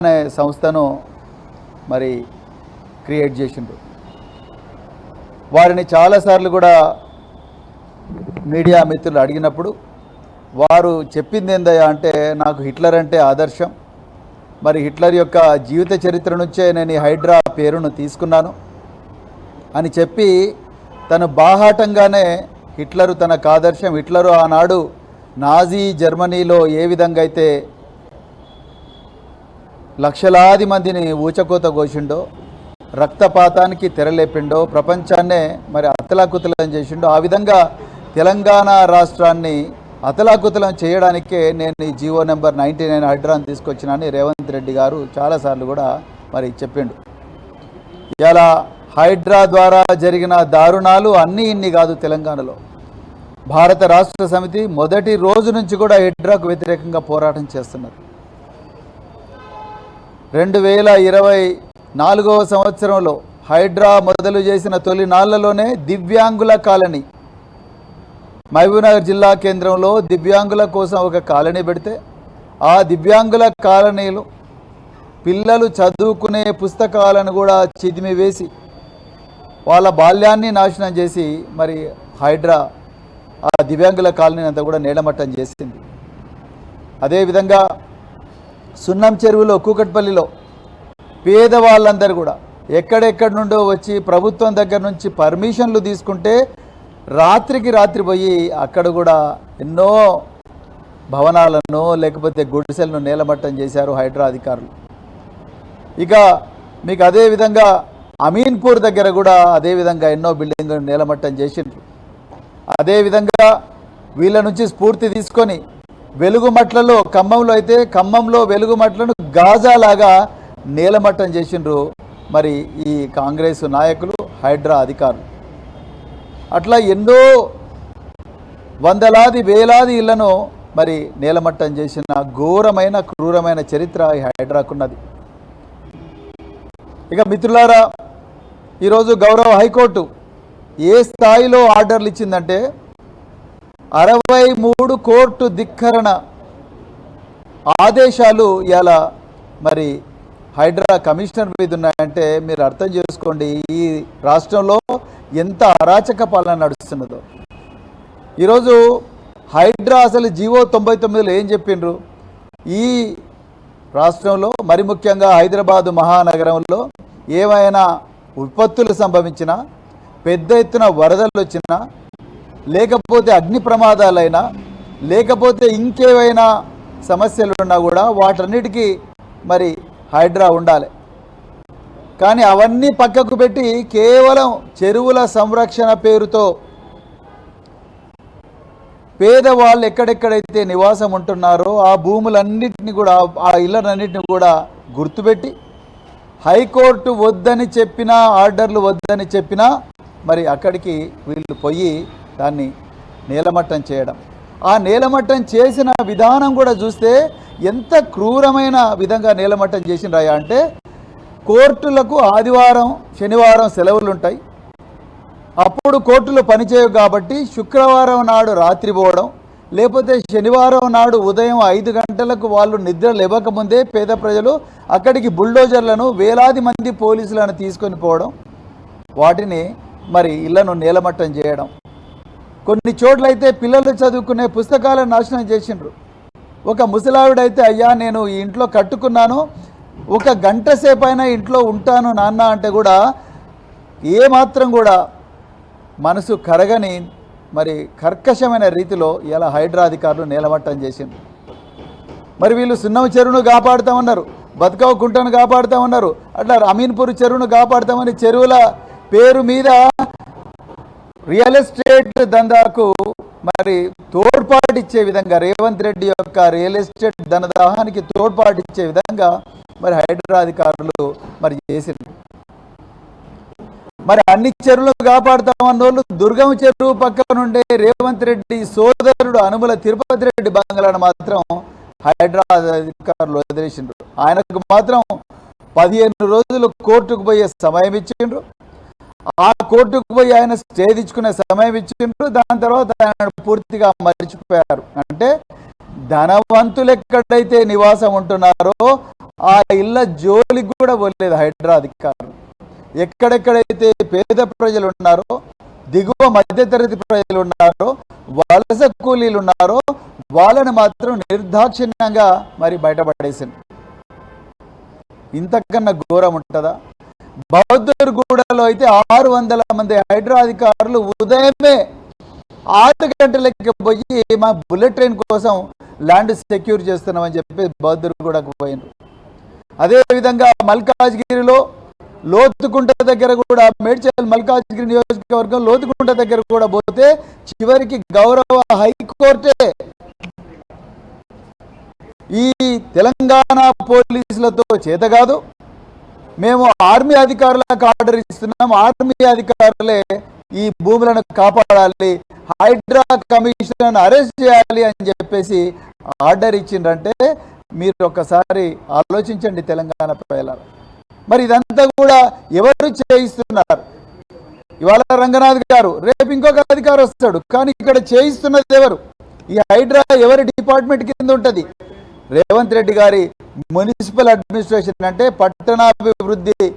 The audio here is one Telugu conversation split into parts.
అనే సంస్థను మరి క్రియేట్ చేసిండ్రు. వారిని చాలాసార్లు కూడా మీడియా మిత్రులు అడిగినప్పుడు వారు చెప్పింది ఏందయ్యా అంటే, నాకు హిట్లర్ అంటే ఆదర్శం, మరి హిట్లర్ యొక్క జీవిత చరిత్ర నుంచే నేను ఈ హైడ్రా పేరును తీసుకున్నాను అని చెప్పి తను బాహాటంగానే హిట్లరు తనకు ఆదర్శం, హిట్లరు ఆనాడు నాజీ జర్మనీలో ఏ విధంగా అయితే లక్షలాది మందిని ఊచకోత కోసిండో, రక్తపాతానికి తెరలేపిండో, ప్రపంచాన్నే మరి అతలాకుతలం చేసిండో, ఆ విధంగా తెలంగాణ రాష్ట్రాన్ని అతలాకుతలం చేయడానికే నేను ఈ జీవో నెంబర్ 99 హైడ్రాని తీసుకొచ్చినని రేవంత్ రెడ్డి గారు చాలాసార్లు కూడా మరి చెప్పిండు. ఇలా హైడ్రా ద్వారా జరిగిన దారుణాలు అన్నీ ఇన్ని కాదు. తెలంగాణలో భారత రాష్ట్ర సమితి మొదటి రోజు నుంచి కూడా హైడ్రాకు వ్యతిరేకంగా పోరాటం చేస్తున్నారు. 2024వ సంవత్సరంలో హైడ్రా మొదలు చేసిన తొలి నాళ్లలోనే దివ్యాంగుల కాలనీ, మహబూబ్నగర్ జిల్లా కేంద్రంలో దివ్యాంగుల కోసం ఒక కాలనీ పెడితే, ఆ దివ్యాంగుల కాలనీలు పిల్లలు చదువుకునే పుస్తకాలను కూడా చిదిమి వేసి వాళ్ళ బాల్యాన్ని నాశనం చేసి మరి హైడ్రా ఆ దివ్యాంగుల కాలనీ అంతా కూడా నేలమట్టం చేసింది. అదేవిధంగా సున్నం చెరువులో, కూకట్పల్లిలో పేదవాళ్ళందరూ కూడా ఎక్కడెక్కడి నుండో వచ్చి ప్రభుత్వం దగ్గర నుంచి పర్మిషన్లు తీసుకుంటే రాత్రికి రాత్రి పోయి అక్కడ కూడా ఎన్నో భవనాలను లేకపోతే గుడిసెలను నేలమట్టం చేశారు హైడ్రా అధికారులు. ఇక మీకు అదేవిధంగా అమీన్పూర్ దగ్గర కూడా అదేవిధంగా ఎన్నో బిల్డింగులు నేలమట్టం చేసిండ్రు. అదేవిధంగా వీళ్ళ నుంచి స్ఫూర్తి తీసుకొని వెలుగుమట్లలో, ఖమ్మంలో అయితే ఖమ్మంలో వెలుగుమట్లను గాజాలాగా నేలమట్టం చేసిండ్రు మరి ఈ కాంగ్రెస్ నాయకులు, హైడ్రా అధికారులు. అట్లా ఎన్నో వందలాది వేలాది ఇళ్లను మరి నేలమట్టం చేసిన ఘోరమైన క్రూరమైన చరిత్ర ఈ హైడ్రాకున్నది. ఇక మిత్రులారా, ఈరోజు గౌరవ హైకోర్టు ఏ స్థాయిలో ఆర్డర్లు ఇచ్చిందంటే 63 కోర్టు ధిక్కరణ ఆదేశాలు ఇలా మరి హైడ్రా కమిషనర్ మీద ఉన్నాయంటే మీరు అర్థం చేసుకోండి ఈ రాష్ట్రంలో ఎంత అరాచక పాలన నడుస్తున్నదో. ఈరోజు హైడ్రా అసలు జీవో 99లో ఏం చెప్పిండ్రు, ఈ రాష్ట్రంలో మరి ముఖ్యంగా హైదరాబాదు మహానగరంలో ఏమైనా విపత్తులు సంభవించినా, పెద్ద ఎత్తున వరదలు వచ్చినా, లేకపోతే అగ్ని ప్రమాదాలైనా, లేకపోతే ఇంకేమైనా సమస్యలు ఉన్నా కూడా వాటన్నిటికీ మరి హైడ్రా ఉండాలి. కానీ అవన్నీ పక్కకు పెట్టి కేవలం చెరువుల సంరక్షణ పేరుతో పేదవాళ్ళు ఎక్కడెక్కడైతే నివాసం ఉంటున్నారో ఆ భూములన్నింటినీ కూడా, ఆ ఇళ్ళనన్నింటినీ కూడా గుర్తుపెట్టి హైకోర్టు వద్దని చెప్పినా, ఆర్డర్లు వద్దని చెప్పినా మరి అక్కడికి వీళ్ళు పోయి దాన్ని నేలమట్టం చేయడం, ఆ నేలమట్టం చేసిన విధానం కూడా చూస్తే ఎంత క్రూరమైన విధంగా నేలమట్టం చేసినరాయా అంటే, కోర్టులకు ఆదివారం శనివారం సెలవులు ఉంటాయి, అప్పుడు కోర్టులు పనిచేయవు కాబట్టి శుక్రవారం నాడు రాత్రి పోవడం, లేకపోతే శనివారం నాడు ఉదయం 5 గంటలకు వాళ్ళు నిద్ర లేవకముందే పేద ప్రజలు అక్కడికి బుల్డోజర్లను, వేలాది మంది పోలీసులను తీసుకొని పోవడం, వాటిని మరి ఇళ్లను నేలమట్టం చేయడం. కొన్ని చోట్లయితే పిల్లలు చదువుకునే పుస్తకాలను నాశనం చేసిండ్రు. ఒక ముసలావిడైతే, అయ్యా నేను ఈ ఇంట్లో కట్టుకున్నాను, 1 గంట సేపు అయినా ఇంట్లో ఉంటాను నాన్న అంటే కూడా ఏమాత్రం కూడా మనసు కరగని మరి కర్కశమైన రీతిలో ఇలా హైడ్రా అధికారులు నేలమట్టం చేసిండ్రు. మరి వీళ్ళు సున్నం చెరువును కాపాడుతామన్నారు, బతుకవ కుంటను కాపాడుతామన్నారు, అట్లా అమీన్పూర్ చెరువును కాపాడుతామని చెరువుల పేరు మీద రియల్ ఎస్టేట్ దందాకు మరి తోడ్పాటిచ్చే విధంగా, రేవంత్ రెడ్డి యొక్క రియల్ ఎస్టేట్ ధనదాహానికి తోడ్పాటిచ్చే విధంగా మరి హైడ్రా అధికారులు మరి చేసిండ్రు. మరి అన్ని చెరువులు కాపాడుతామన్న వాళ్ళు దుర్గం చెరువు పక్క నుండే రేవంత్ రెడ్డి సోదరుడు అనుముల తిరుపతి రెడ్డి బంగ్లాను మాత్రం హైడ్రా అధికారులు వదిలేసిండ్రు. ఆయనకు మాత్రం 15 రోజులు కోర్టుకు పోయే సమయం ఇచ్చిండ్రు. ఆ కోర్టుకు పోయి ఆయన స్టే తెచ్చుకునే సమయం ఇచ్చిండ్రు. దాని తర్వాత ఆయన పూర్తిగా మర్చిపోయారు. అంటే ధనవంతులు ఎక్కడైతే నివాసం ఉంటున్నారో ఆ ఇళ్ళ జోలికి కూడా పోలేదు హైడ్రా అధికారులు. ఎక్కడెక్కడైతే పేద ప్రజలు ఉన్నారో, దిగువ మధ్యతరగతి ప్రజలు ఉన్నారో, వలస కూలీలు ఉన్నారో వాళ్ళని మాత్రం నిర్దాక్షిణ్యంగా మరి బయటపడేసింది. ఇంతకన్నా ఘోరం ఉంటుందా? బౌద్ధూరుగూడలో అయితే 600 మంది హైడ్రా అధికారులు ఉదయమే 6 గంటలకి పోయి మా బుల్లెట్ ట్రైన్ కోసం ల్యాండ్ సెక్యూర్ చేస్తున్నామని చెప్పి బౌద్ధూరుగూడకు పోయినారు. అదేవిధంగా మల్కాజ్గిరిలో లోతుకుంట దగ్గర కూడా, మేడ్చల్ మల్కాజ్గిరి నియోజకవర్గం లోతుకుంట దగ్గర కూడా పోతే చివరికి గౌరవ హైకోర్టే ఈ తెలంగాణ పోలీసులతో చేత కాదు, మేము ఆర్మీ అధికారులకు ఆర్డర్ ఇస్తున్నాం, ఆర్మీ అధికారులే ఈ భూములను కాపాడాలి, హైడ్రా కమిషనర్ను అరెస్ట్ చేయాలి అని చెప్పేసి ఆర్డర్ ఇచ్చిండ్రంటే మీరు ఒక్కసారి ఆలోచించండి తెలంగాణ ప్రజలారా. మరి ఇదంతా కూడా ఎవరు చేయిస్తున్నారు? ఇవాళ రంగనాథ్ గారు, రేపు ఇంకొక అధికారి వస్తాడు, కానీ ఇక్కడ చేయిస్తున్నది ఎవరు? ఈ హైడ్రా ఎవరి డిపార్ట్మెంట్ కింద ఉంటుంది? రేవంత్ రెడ్డి గారి మున్సిపల్ అడ్మినిస్ట్రేషన్ అంటే పట్టణాభివృద్ధి,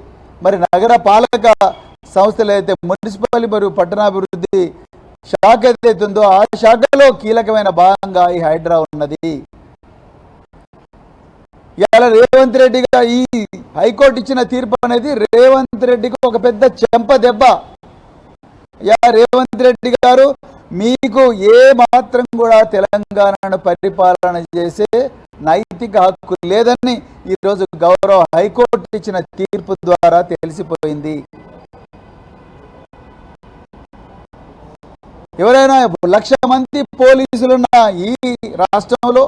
మరి నగర పాలక సంస్థలు అయితే మున్సిపల్ మరియు పట్టణాభివృద్ధి శాఖ ఏదైతుందో ఆ శాఖలో కీలకమైన భాగంగా ఈ హైడ్రా ఉన్నది. ఇవాళ రేవంత్ రెడ్డి గారు ఈ హైకోర్టు ఇచ్చిన తీర్పు అనేది రేవంత్ రెడ్డికి ఒక పెద్ద చెంప దెబ్బ. రేవంత్ రెడ్డి గారు, మీకు ఏ మాత్రం కూడా తెలంగాణను పరిపాలన చేసే నైతిక హక్కు లేదని ఈరోజు గౌరవ హైకోర్టు ఇచ్చిన తీర్పు ద్వారా తెలిసిపోయింది. ఎవరైనా 1,00,000 మంది పోలీసులున్న ఈ రాష్ట్రంలో,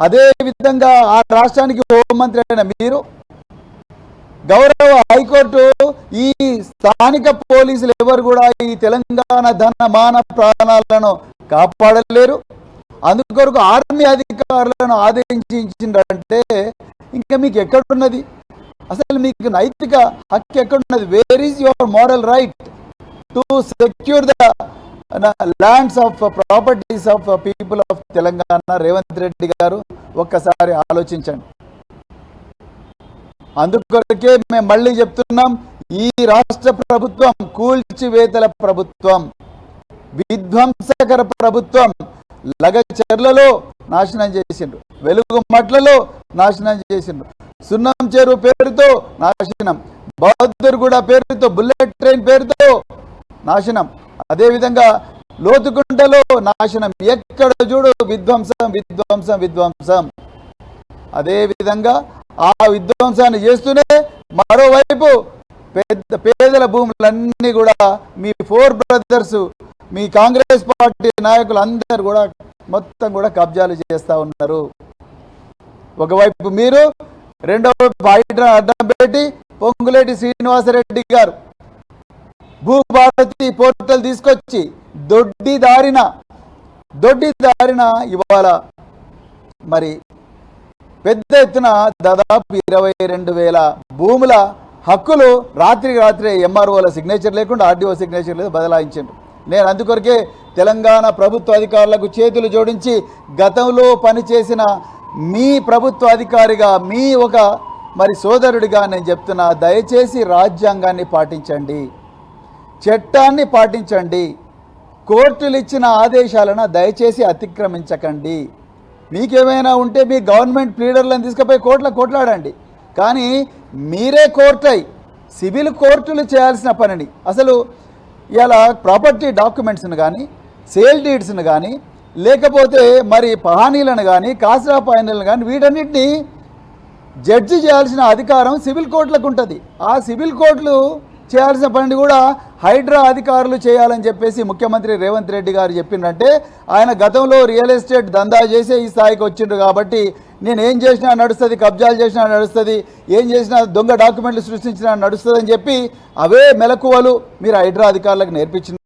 అదే విధంగా ఆ రాష్ట్రానికి హోంమంత్రి అయిన మీరు, గౌరవ హైకోర్టు ఈ స్థానిక పోలీసులు ఎవరు కూడా ఈ తెలంగాణ ధన మాన ప్రాణాలను కాపాడలేరు, అందుకొరకు ఆర్మీ అధికారులను ఆదేశించిందంటే ఇంకా మీకు ఎక్కడున్నది? అసలు మీకు నైతిక హక్కు ఎక్కడున్నది? Where is your moral right to secure the lands of properties of people of Telangana? Revanth Reddy గారు ఒక్కసారి ఆలోచించండి. అందుకొరకే మేము మళ్ళీ చెప్తున్నాం, ఈ రాష్ట్ర ప్రభుత్వం కూల్చివేతల ప్రభుత్వం, విధ్వంసకర ప్రభుత్వం. లగచర్లలో నాశనం చేసిండ్రు, వెలుగుమట్లలో నాశనం చేసిండ్రు, సున్నం చెరువు పేరుతో నాశనం, బౌద్ధూరుగూడ పేరుతో, బుల్లెట్ ట్రైన్ పేరుతో నాశనం, అదేవిధంగా లోతుకుంటలో నాశనం. ఎక్కడ చూడు విధ్వంసం విధ్వంసం విధ్వంసం. అదేవిధంగా ఆ విధ్వంసాన్ని చేస్తూనే మరోవైపు పేదల భూములన్నీ కూడా మీ 4 బ్రదర్స్, మీ కాంగ్రెస్ పార్టీ నాయకులు అందరూ కూడా మొత్తం కూడా కబ్జాలు చేస్తూ ఉన్నారు. ఒకవైపు మీరు, రెండవ వైపు హైడ్రా అడ్డం పెట్టి పొంగులేటి శ్రీనివాసరెడ్డి గారు భూభారతి పోర్టల్ తీసుకొచ్చి దొడ్డి దారిన ఇవాళ మరి పెద్ద ఎత్తున దాదాపు 22,000 భూముల హక్కులు రాత్రికి రాత్రే ఎంఆర్ఓల సిగ్నేచర్ లేకుండా, ఆర్డీఓ సిగ్నేచర్ లేదు, బదలాయించారు. నేను అందుకొరకే తెలంగాణ ప్రభుత్వ అధికారులకు చేతులు జోడించి, గతంలో పనిచేసిన మీ ప్రభుత్వ అధికారిగా, మీ ఒక మరి సోదరుడిగా నేను చెప్తున్నా, దయచేసి రాజ్యాంగాన్ని పాటించండి, చట్టాన్ని పాటించండి, కోర్టులు ఇచ్చిన ఆదేశాలను దయచేసి అతిక్రమించకండి. మీకేమైనా ఉంటే మీ గవర్నమెంట్ లీడర్లను తీసుకుపోయి కోర్టులో కొట్లాడండి, కానీ మీరే కోర్టు సివిల్ కోర్టులు చేయాల్సిన పనిని, అసలు ఇలా ప్రాపర్టీ డాక్యుమెంట్స్ను కానీ, సేల్ డీడ్స్ను కానీ, లేకపోతే మరి పహానీలను కానీ, కాసరా పహానీలను కానీ, వీటన్నిటిని జడ్జి చేయాల్సిన అధికారం సివిల్ కోర్టులకు ఉంటుంది. ఆ సివిల్ కోర్టులు చేయాల్సిన పని కూడా హైడ్రా అధికారులు చేయాలని చెప్పేసి ముఖ్యమంత్రి రేవంత్ రెడ్డి గారు చెప్పిందంటే, ఆయన గతంలో రియల్ ఎస్టేట్ దందా చేసే ఈ స్థాయికి వచ్చిండ్రు కాబట్టి నేను ఏం చేసినా నడుస్తుంది, కబ్జాలు చేసినా నడుస్తుంది, ఏం చేసినా దొంగ డాక్యుమెంట్లు సృష్టించినా నడుస్తుంది అని చెప్పి అవే మెలకువలు మీరు హైడ్రా అధికారులకు నేర్పించిన